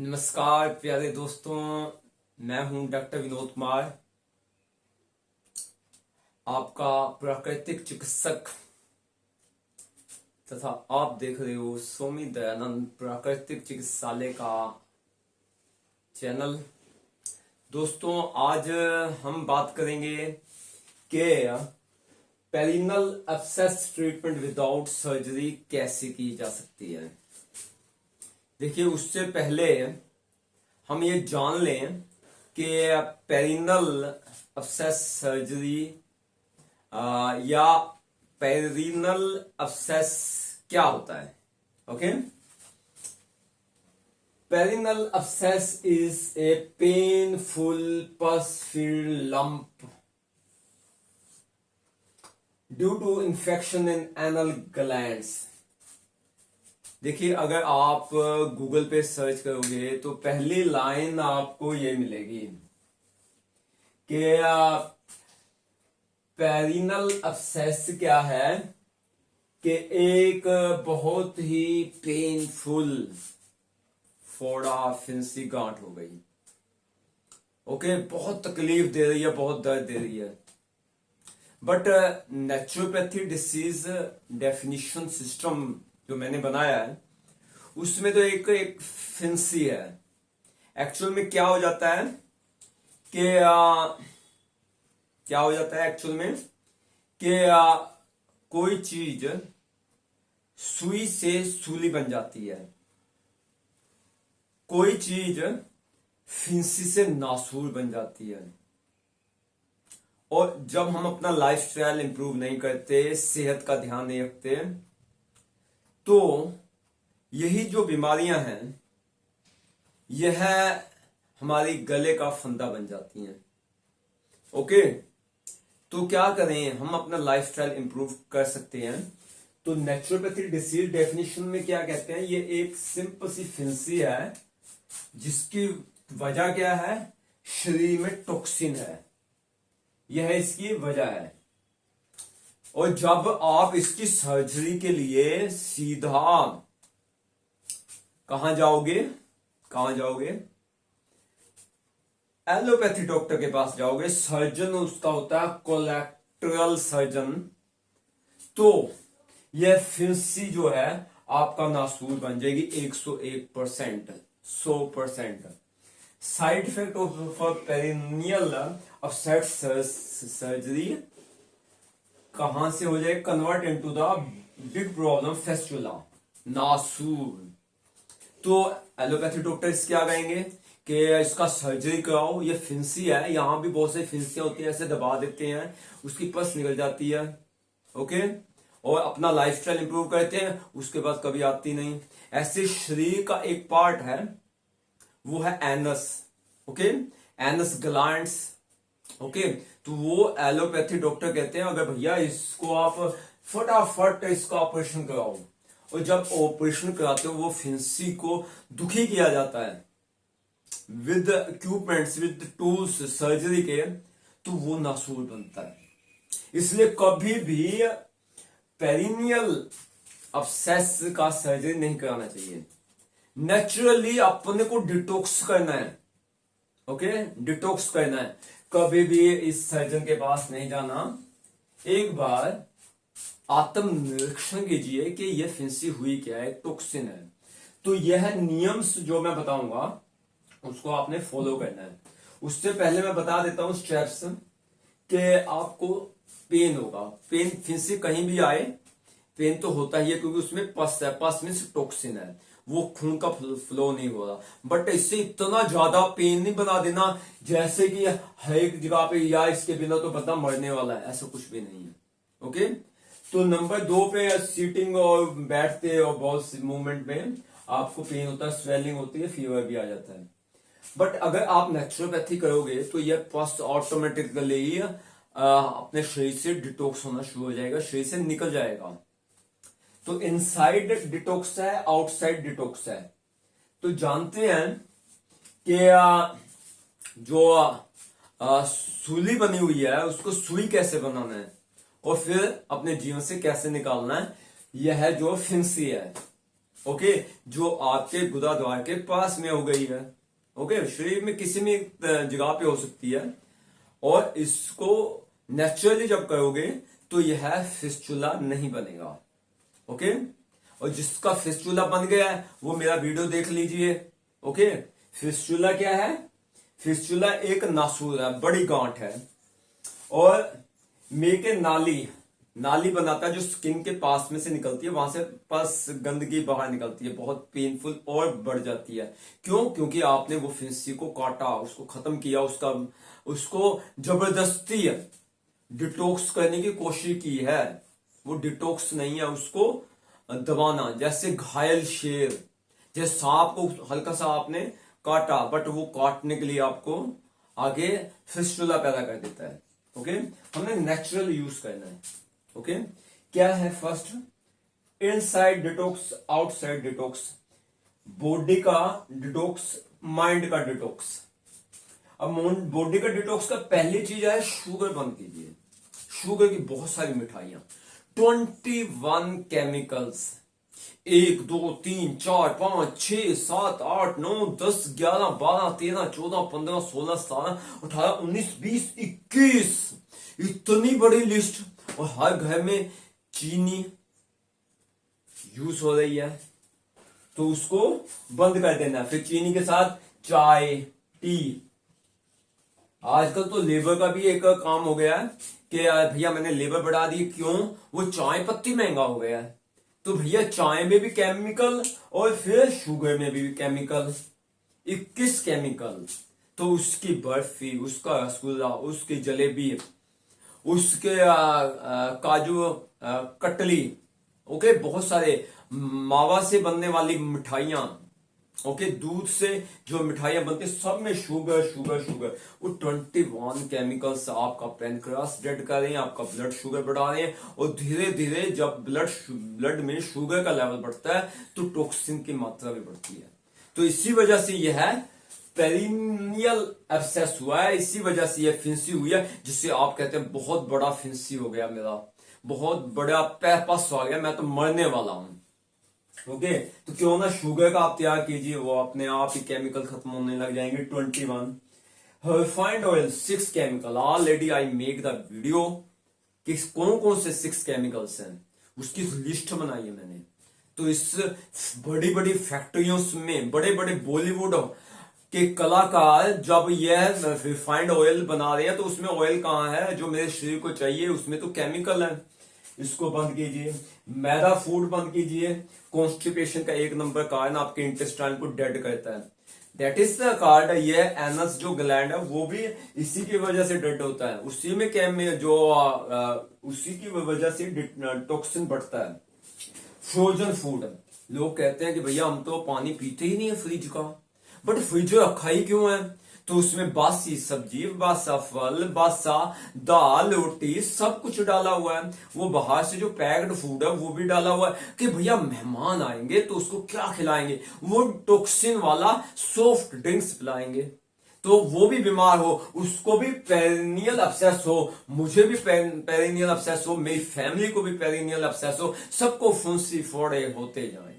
नमस्कार प्यारे दोस्तों, मैं हूं डॉक्टर विनोद कुमार, आपका प्राकृतिक चिकित्सक तथा आप देख रहे हो स्वामी दयानंद प्राकृतिक चिकित्सालय का चैनल। दोस्तों, आज हम बात करेंगे कि perineal abscess treatment without surgery कैसे की जा सकती है। देखिए, उससे पहले हम ये जान लें कि पेरिनल एब्सेस सर्जरी या पेरिनल एब्सेस क्या होता है। Okay, perineal abscess is a painful pus filled lump due to infection in anal glands. देखिए, अगर आप गूगल पे सर्च करोगे तो पहली लाइन आपको ये मिलेगी कि पेरिनल एब्सेस क्या है, कि एक बहुत ही पेनफुल फोड़ा फिंसी गांठ हो गई। ओके, बहुत तकलीफ दे रही है, बहुत दर्द दे रही है। But naturopathy disease definition system जो मैंने बनाया है उसमें तो एक फिंसी है। एक्चुअल में क्या हो जाता है कि क्या हो जाता है एक्चुअल में कि कोई चीज सुई से सूली बन जाती है, कोई चीज फिंसी से नासूर बन जाती है। और जब हम अपना लाइफस्टाइल इंप्रूव नहीं करते, सेहत का ध्यान नहीं रखते, तो यही जो बीमारियां हैं यह हमारी गले का फंदा बन जाती हैं। ओके, तो क्या करें, हम अपना लाइफस्टाइल इंप्रूव कर सकते हैं। तो नेचुरोपैथी डिसीज डेफिनेशन में क्या कहते हैं, ये एक सिंपल सी फिंसी है जिसकी वजह क्या है, शरीर में टॉक्सिन है, यह इसकी वजह है। और जब आप इसकी सर्जरी के लिए सीधा कहां जाओगे, एलोपैथी डॉक्टर के पास जाओगे। सर्जन उसका होता है कोलेक्टरल सर्जन। तो यह फिंसी जो है आपका नासूर बन जाएगी 101%, 100%। Side effect of perineal abscess surgery कहां से हो जाए, convert into the big problem fistula, नासूर। तो एलोपैथी डॉक्टर इसके क्या कहेंगे कि इसका सर्जरी कराओ, ये फिंसी है, यहां भी बहुत से फिंसियां होती हैं, ऐसे दबा देते हैं, उसकी पस निकल जाती है। ओके, और अपना लाइफस्टाइल इंप्रूव करते हैं, उसके बाद कभी आती नहीं। ऐसे शरीर का एक पार्ट है, वो है anus. Okay, anus glands. Okay, तो वो एलोपैथी डॉक्टर कहते हैं अगर भैया इसको आप फटाफट इसका ऑपरेशन कराओ। और जब ऑपरेशन कराते हो वो फिंसी को दुखी किया जाता है with equipments, with tools surgery के, तो वो नासूर बनता है। इसलिए कभी भी पेरिनियल एब्सेस का सर्जरी नहीं कराना चाहिए। नेचुरली अपने को डिटॉक्स करना है। ओके, डिटॉक्स करना है, कभी भी इस सर्जन के पास नहीं जाना। एक बार आत्म निरीक्षण कीजिए कि यह फिंसी हुई क्या है, टॉक्सिन है। तो यह नियम जो मैं बताऊंगा उसको आपने फॉलो करना है। उससे पहले मैं बता देता हूं स्टेप्स कि आपको पेन होगा। पेन फिंसी कहीं भी आए, पेन तो होता ही है, क्योंकि उसमें पस है, पस मीन्स टॉक्सिन है, वो खून का फ्लो नहीं हो रहा। बट इससे इतना ज्यादा पेन नहीं बना देना जैसे कि हर एक जगह पे या इसके बिना तो बंदा मरने वाला है, ऐसा कुछ भी नहीं है। ओके, तो नंबर 2 पे सीटिंग और बैठते और बहुत मूवमेंट में आपको पेन होता है, स्वेलिंग होती है, फीवर भी आ जाता है। बट अगर आप नेचुरोपैथी करोगे तो यह पस ऑटोमेटिकली अपने शरीर से डिटॉक्स होना शुरू हो जाएगा, शरीर से निकल जाएगा। तो इनसाइड डिटॉक्स है, आउटसाइड डिटॉक्स है। तो जानते हैं कि जो सूली बनी हुई है उसको सुई कैसे बनाना है और फिर अपने जीवन से कैसे निकालना है, यह जो फिंसी है। ओके, जो आपके गुदाद्वार के पास में हो गई है। ओके, शरीर में किसी भी जगह पे हो सकती है, और इसको नेचुरली जब करोगे तो यह फिस्चुला नहीं बनेगा। ओके, और जिसका फिस्चुला बन गया है वो मेरा वीडियो देख लीजिए। ओके, फिस्चुला क्या है? फिस्चुला एक नासूर है, बड़ी गांठ है, और मेके नाली नाली बनाता है जो स्किन के पास में से निकलती है, वहां से पास गंदगी बाहर निकलती है, बहुत पेनफुल और बढ़ जाती है। क्यों? क्योंकि आपने वो फिंसी को काटा, उसको खत्म किया, उसको जबरदस्ती डिटॉक्स करने की कोशिश की है। वो डिटॉक्स नहीं है, उसको दबाना, जैसे घायल शेर, जैसे सांप को हल्का सा आपने काटा, बट वो काटने के लिए आपको आगे फिस्टुला पैदा कर देता है। ओके, हमने नेचुरल यूज करना है। ओके, क्या है? First, inside detox, outside detox. Body का डिटॉक्स, माइंड का डिटॉक्स। अब बॉडी का डिटॉक्स का पहली चीज है शुगर बंद कीजिए। शुगर की बहुत सारी मिठाइयां, 21 केमिकल्स, 1 2 3 4 5 6 7 8 9 10 11 12 13 14 15 16 17 18 19 20 21, इतनी बड़ी लिस्ट, और हर घर में चीनी यूज हो रही है, तो उसको बंद कर देना। फिर चीनी के साथ चाय, टी। आजकल तो लेबर का भी एक काम हो गया है कि भैया मैंने लेबर बढ़ा दी, क्यों? वो चाय पत्ती महंगा हो गया है, तो भैया चाय में भी केमिकल और फिर शुगर में भी केमिकल, 21 केमिकल। तो उसकी बर्फी, उसका रसगुल्ला, उसकी जलेबी, उसके काजू कटली, ओके, बहुत सारे मावा से बनने वाली मिठाइयां, ओके, दूध से जो मिठाइयां बनती है सब में शुगर शुगर शुगर। वो 21 केमिकल्स आपका पेनक्रियास डेड कर रहे हैं, आपका ब्लड शुगर बढ़ा रहे हैं, और धीरे धीरे जब ब्लड में शुगर का लेवल बढ़ता है तो टॉक्सिन की मात्रा भी बढ़ती है। तो इसी वजह से यह है पेरिनियल एब्सेस हुआ है, इसी वजह से यह फिंसी हुई है, जिससे आप कहते हैं बहुत बड़ा फिंसी हो गया मेरा, बहुत बड़ा पैपस हो गया, मैं तो मरने वाला हूं। ओके, तो क्यों ना शुगर का आप तैयार कीजिए, वो अपने आप ही केमिकल खत्म होने लग जाएंगे। 21 refined oil, 6 chemical, already I make the video कि कौन कौन से 6 केमिकल्स हैं, उसकी लिस्ट बनाई है मैंने। तो इस बड़ी बड़ी फैक्ट्रियों में बड़े बड़े बॉलीवुड के कलाकार जब यह रिफाइंड ऑयल बना रहे हैं, तो उसमें ऑयल कहाँ है जो मेरे शरीर को चाहिए? उसमें तो केमिकल है। इसको बंद कीजिए। मैदा फूड बंद कीजिए। कॉन्स्टिपेशन का एक नंबर कारण, आपके इंटेस्टाइन को डेड करता है। That is the card. ये एनस जो ग्लैंड है वो भी इसी की वजह से डेड होता है, उसी में उसी की वजह से टॉक्सिन बढ़ता है। फ्रोजन फूड, लोग कहते हैं कि भैया हम तो पानी पीते ही नहीं है फ्रिज का, बट फ्रिज रखा ही क्यों है? तो उसमें बासी सब्जी, बासा फल, बासा दाल, रोटी सब कुछ डाला हुआ है। वो बाहर से जो पैक्ड फूड है वो भी डाला हुआ है कि भैया मेहमान आएंगे तो उसको क्या खिलाएंगे? वो टॉक्सिन वाला सॉफ्ट ड्रिंक्स पिलाएंगे, तो वो भी बीमार हो, उसको भी पेरिनियल अब्सेस हो, मुझे भी पेरिनियल अब्सेस हो, मेरी फैमिली को भी पेरिनियल अब्सेस हो, सबको फुंसी फोड़े होते जाएं।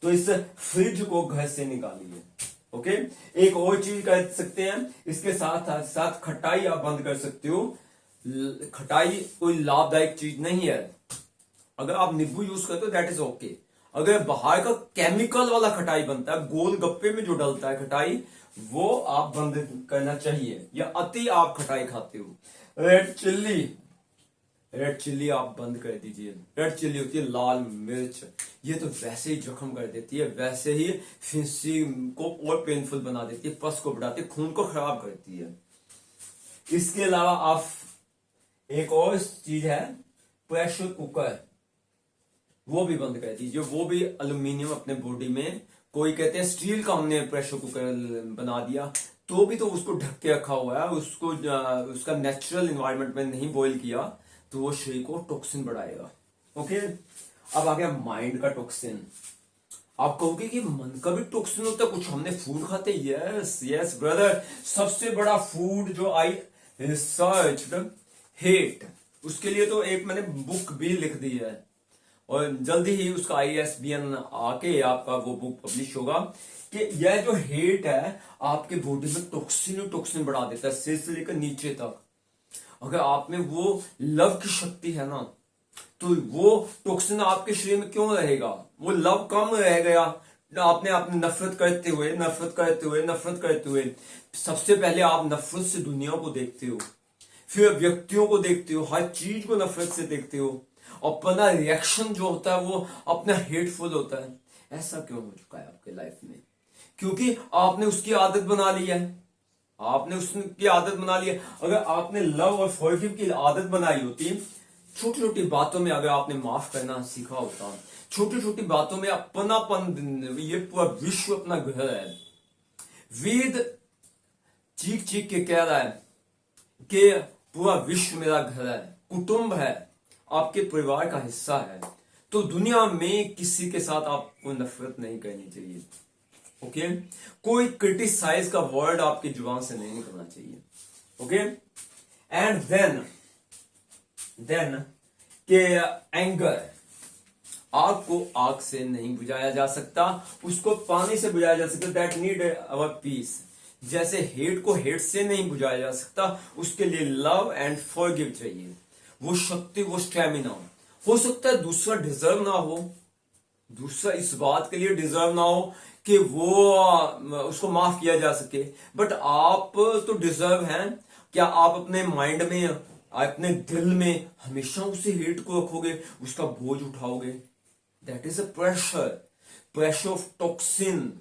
तो इस फ्रिज को घर से निकालिए। ओके, एक और चीज कर सकते हैं इसके साथ साथ, खटाई आप बंद कर सकते हो। खटाई कोई लाभदायक चीज नहीं है। अगर आप नींबू यूज करते हो दैट इज ओके। अगर बाहर का केमिकल वाला खटाई बनता है, गोल गप्पे में जो डलता है खटाई, वो आप बंद करना चाहिए, या अति आप खटाई खाते हो। रेड चिल्ली आप बंद कर दीजिए। रेड चिल्ली होती है लाल मिर्च, ये तो वैसे ही जख्म कर देती है, वैसे ही फिंसी को और पेनफुल बना देती है, पस को बढ़ाती है, खून को खराब करती है। इसके अलावा आप एक और चीज है प्रेशर कुकर, वो भी बंद कर दीजिए। वो भी एल्यूमिनियम अपने बॉडी में, कोई कहते हैं स्टील का हमने प्रेशर कुकर बना दिया, तो भी तो उसको ढक के रखा हुआ है, उसको उसका नेचुरल एनवायरनमेंट में नहीं बॉईल किया, तो वो शरीर को टॉक्सिन बढ़ाएगा। ओके, अब आ गया माइंड का टॉक्सिन। आप कहोगे कि मन का भी टॉक्सिन होता है कुछ, हमने फूड खाते? यस यस ब्रदर, सबसे बड़ा फूड जो आई रिसर्च्ड, हेट। उसके लिए तो एक मैंने बुक भी लिख दी है, और जल्दी ही उसका ISBN आके आपका वो बुक पब्लिश होगा कि यह जो हेट है आपके बॉडी में टॉक्सिन बढ़ा देता है, सिर से लेकर नीचे तक। अगर आप में वो लव की शक्ति है ना, तो वो टॉक्सिन आपके शरीर में क्यों रहेगा, वो लव कम रह गया। आपने नफरत करते हुए सबसे पहले आप नफरत से दुनिया को देखते हो, फिर व्यक्तियों को देखते हो, हर चीज को नफरत से देखते हो, अपना रिएक्शन जो होता है वो अपना हेटफुल होता है। ऐसा क्यों हो चुका है आपके लाइफ में? क्योंकि आपने उसकी आदत बना ली है, आपने उसकी आदत बना ली है। अगर आपने लव और फॉरगिव की आदत बनाई होती, छोटी छोटी बातों में अगर आपने माफ करना सीखा होता, छोटी छोटी बातों में अपनापन, ये पूरा विश्व अपना घर है। वेद चीख के कह रहा है कि पूरा विश्व मेरा घर है, कुटुंब है, आपके परिवार का हिस्सा है। तो दुनिया में किसी के साथ आपको नफरत नहीं करनी चाहिए। ओके, कोई क्रिटिसाइज का वर्ड आपकी जुबान से नहीं निकलना चाहिए। ओके, एंड देन के एंगर, आग को आग से नहीं बुझाया जा सकता, उसको पानी से बुझाया जा सकता। That need our peace. जैसे हेट को हेट से नहीं बुझाया जा सकता, उसके लिए लव एंड फॉरगिव चाहिए। वो शक्ति, वो स्टेमिना। हो सकता है दूसरा डिजर्व ना हो, दूसरा इस बात के लिए डिजर्व ना हो कि वो उसको माफ किया जा सके, बट आप तो डिजर्व हैं। क्या आप अपने माइंड में, अपने दिल में हमेशा उसे हेट को रखोगे, उसका बोझ उठाओगे? That is a pressure of toxin.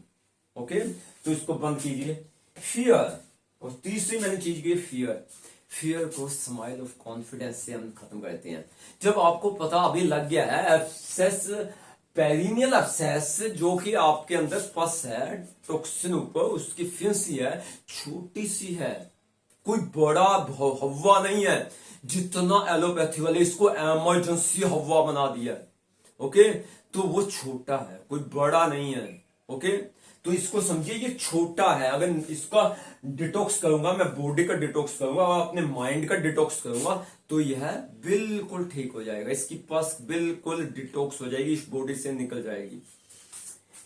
Okay, तो इसको बंद कीजिए। फियर, और तीसरी मैंने चीज की फियर को स्माइल ऑफ कॉन्फिडेंस से हम खत्म करते हैं। जब आपको पता अभी लग गया है एब्सेस, पेरिनियल एब्सेस जो कि आपके अंदर पस है, टॉक्सिन ऊपर, उसकी फिंसी है, छोटी सी है, कोई बड़ा हवा नहीं है। जितना एलोपैथी वाले इसको इमरजेंसी हवा बना दिया। ओके, तो वो छोटा है, कोई बड़ा नहीं है। ओके, तो इसको समझिए ये छोटा है। अगर इसका डिटॉक्स करूंगा, मैं बॉडी का डिटॉक्स करूंगा और अपने माइंड का डिटॉक्स करूंगा, तो यह बिल्कुल ठीक हो जाएगा, इसकी पस बिल्कुल डिटॉक्स हो जाएगी, इस बॉडी से निकल जाएगी।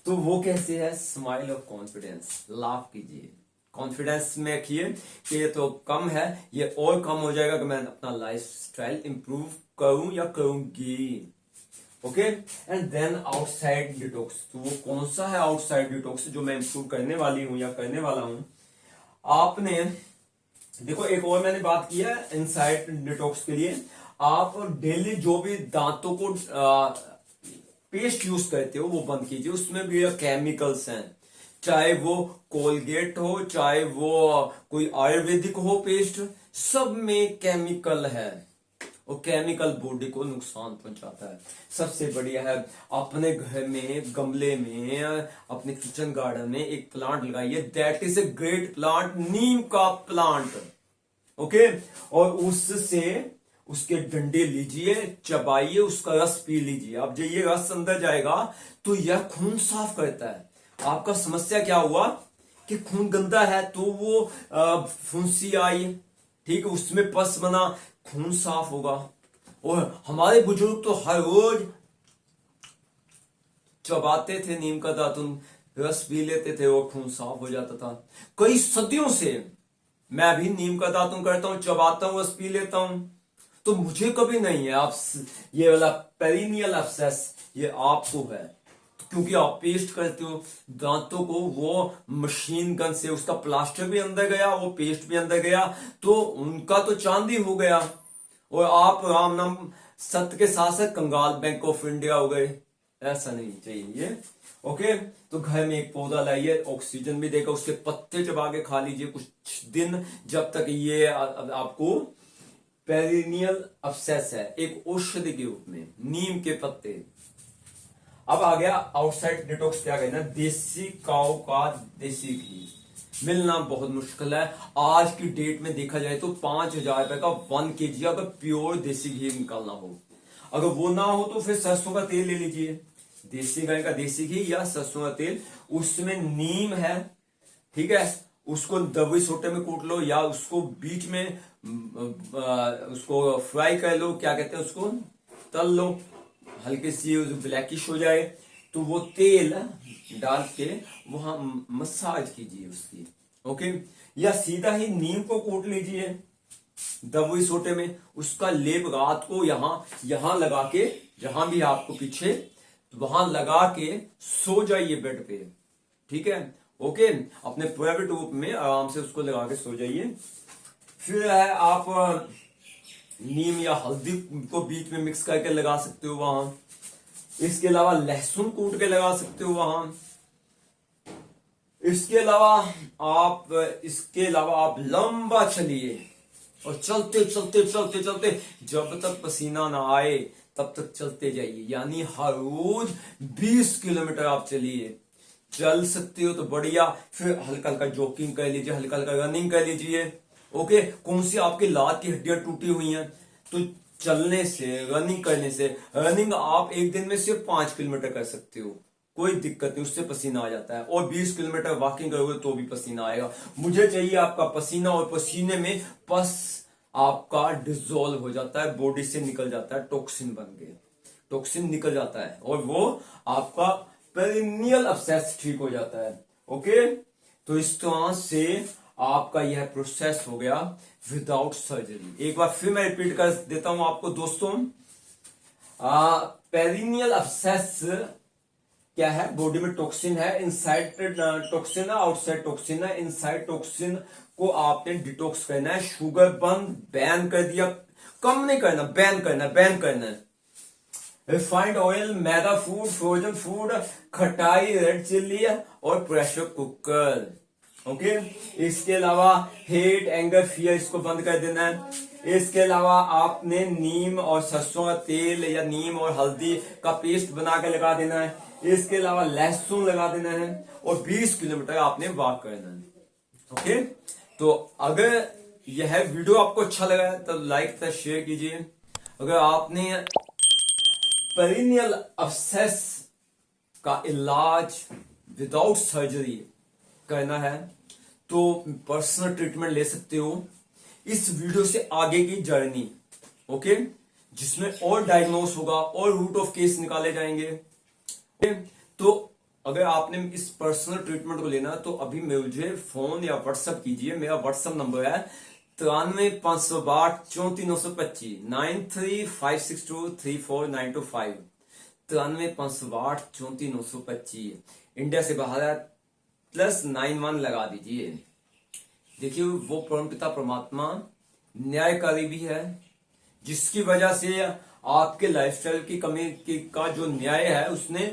तो वो कैसे है? स्माइल ऑफ कॉन्फिडेंस, लाफ कीजिए, कॉन्फिडेंस में रखिए कि ये तो कम है, ये और कम हो जाएगा कि मैं अपना लाइफ स्टाइल इंप्रूव करूं या करूंगी। Okay, and then outside detox. तो वो कौन सा है आउटसाइड डिटॉक्स जो मैं इंप्रूव करने वाली हूं या करने वाला हूं? आपने देखो, एक और मैंने बात की है इनसाइड डिटॉक्स के लिए। आप डेली जो भी दांतों को पेस्ट यूज करते हो वो बंद कीजिए, उसमें भी केमिकल्स हैं। चाहे वो कोलगेट हो, चाहे वो कोई आयुर्वेदिक हो पेस्ट, सब में केमिकल है और केमिकल बॉडी को नुकसान पहुंचाता है। सबसे बढ़िया है अपने घर में, गमले में, अपने किचन गार्डन में एक प्लांट लगाइए। That is a great plant, नीम का प्लांट। ओके, और उससे उसके डंडे लीजिए, चबाइए, उसका रस पी लीजिए। अब जब ये रस अंदर जाएगा तो यह खून साफ करता है। आपका समस्या क्या हुआ कि खून गंदा है, तो वो फुंसी आई, ठीक है, उसमें पस बना, खून साफ होगा। और हमारे बुजुर्ग तो हर रोज चबाते थे नीम का दातुन, रस पी लेते थे और खून साफ हो जाता था। कई सदियों से मैं भी नीम का दातुन करता हूं, चबाता हूं, रस पी लेता हूं, तो मुझे कभी नहीं है। आप ये वाला पेरिनियल एब्सेस ये आपको है, क्योंकि आप पेस्ट करते हो दांतों को, वो मशीन गन से उसका प्लास्टर भी अंदर गया, वो पेस्ट भी अंदर गया, तो उनका तो चांदी हो गया। और आप राम नाम सत्य के साथ साथ कंगाल बैंक ऑफ इंडिया हो गए। ऐसा नहीं चाहिए। ओके, तो घर में एक पौधा लाइए, ऑक्सीजन भी देगा, उसके पत्ते चबा के खा लीजिए कुछ दिन, जब तक ये आपको पेरिनियल एब्सेस है, एक औषधि के रूप में नीम के पत्ते। अब आ गया आउटसाइड डिटॉक्स। क्या कहना? देसी काऊ का देसी घी मिलना बहुत मुश्किल है आज की डेट में। देखा जाए तो 5,000 रुपए का 1 kg अगर प्योर देसी घी निकालना हो, अगर वो ना हो तो फिर सरसों का तेल ले लीजिए, देसी गाय का देसी घी या सरसों का तेल, उसमें नीम है, ठीक है, उसको दबी सोटे में कूट लो या उसको बीच में उसको फ्राई कर लो, क्या कहते हैं उसको, तल लो, हल्की सी ब्लैकिश हो जाए तो वो तेल डाल के वहां मसाज कीजिए उसकी। ओके, या सीधा ही नीम को कूट लीजिए दवाई सोटे में, उसका लेप रात को यहां लगा के, जहां भी आपको पीछे वहां लगा के सो जाइए बेड पे। ठीक है, ओके, अपने प्राइवेट रूम में आराम से उसको लगा के सो जाइए। फिर है आप नीम या हल्दी को बीच में मिक्स करके लगा सकते हो वहां। इसके अलावा लहसुन कूट के लगा सकते हो वहां। इसके अलावा आप लंबा चलिए और चलते चलते चलते चलते जब तक पसीना ना आए तब तक चलते जाइए, यानी हर रोज 20 किलोमीटर आप चलिए। चल सकते हो तो बढ़िया, फिर हल्का हल्का जॉगिंग कर लीजिए, हल्का हल्का रनिंग कर लीजिए। ओके, कौन सी आपकी लात की हड्डियां टूटी हुई हैं तो चलने से, रनिंग करने से, रनिंग आप एक दिन में सिर्फ 5 किलोमीटर कर सकते हो, कोई दिक्कत नहीं, उससे पसीना आ जाता है। और 20 किलोमीटर वॉकिंग करोगे तो भी पसीना आएगा। मुझे चाहिए आपका पसीना, और पसीने में पस आपका डिजोल्व हो जाता है, बॉडी से निकल जाता है, टॉक्सिन बन के टॉक्सिन निकल जाता है और वो आपका पेरिनियल अब्सेस ठीक हो जाता है। ओके, तो इस तरह से आपका यह प्रोसेस हो गया विदाउट सर्जरी। एक बार फिर मैं रिपीट कर देता हूं आपको दोस्तों, पेरिनियल अब्सेस क्या है? बॉडी में टॉक्सिन है, इनसाइड टॉक्सिन है, आउटसाइड टॉक्सिन है। इनसाइड टॉक्सिन को आपने डिटॉक्स करना है, शुगर बंद, बैन कर दिया, कम नहीं करना, बैन करना है। रिफाइंड ऑयल, मैदा फूड, फ्रोजन फूड, खटाई, रेड चिल्ली और प्रेशर कुकर। ओके, इसके अलावा हेट, एंगर, फियर, इसको बंद कर देना है। इसके अलावा आपने नीम और सरसों का तेल या नीम और हल्दी का पेस्ट बना के लगा देना है। इसके अलावा लहसुन लगा देना है और 20 किलोमीटर आपने वॉक करना है। ओके, तो अगर यह वीडियो आपको अच्छा लगा है तो लाइक तथा शेयर कीजिए। अगर आपने पेरिनियल अब्सेस का इलाज विदाउट सर्जरी करना है तो पर्सनल ट्रीटमेंट ले सकते हो। इस वीडियो से आगे की जर्नी, ओके, जिसमें और डायग्नोस होगा और रूट ऑफ केस निकाले जाएंगे। तो अगर आपने इस पर्सनल ट्रीटमेंट को लेना तो अभी मुझे फोन या व्हाट्सएप कीजिए। मेरा व्हाट्सएप नंबर है 93 562 34 925 9356234925 93 562 34 925। इंडिया से बाहर है +91 लगा दीजिए। देखिए, वो परमपिता परमात्मा न्यायकारी भी है, जिसकी वजह से आपके लाइफस्टाइल की कमी का जो न्याय है उसने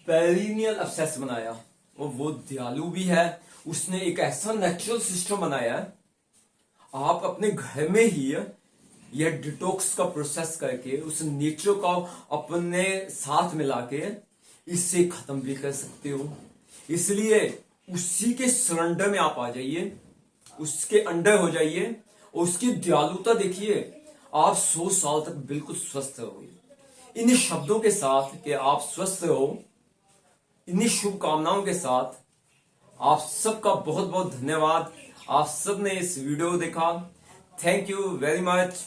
पेरिनियल अब्सेस बनाया। और वो दयालु भी है, उसने एक ऐसा नेचुरल सिस्टम बनाया है, आप अपने घर में ही यह डिटॉक्स का प्रोसेस करके उस नेचर का अपने साथ मिला के इससे खत्म भी कर सकते हो। इसलिए उसी के सरेंडर में आप आ जाइए, उसके अंडर हो जाइए और उसकी दयालुता देखिए, आप 100 साल तक बिल्कुल स्वस्थ रहोगे। इन शब्दों के साथ कि आप स्वस्थ रहो, इन्हीं शुभकामनाओं के साथ आप सबका बहुत बहुत धन्यवाद। आप सब ने इस वीडियो को देखा, थैंक यू वेरी मच।